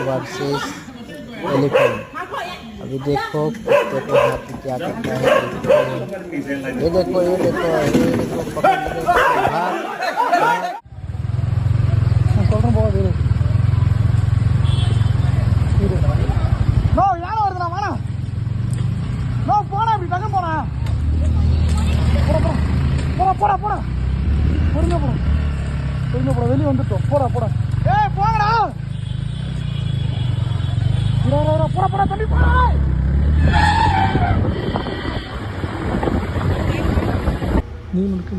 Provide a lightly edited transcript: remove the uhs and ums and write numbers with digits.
Versus elephant. अभी देखो कुत्ते को हाथी क्या करता है। ये देखो पकड़ வெளியே வந்துட்டோம். போடா போங்கடா. போடா தம்பி போடா. நீ முழுக்க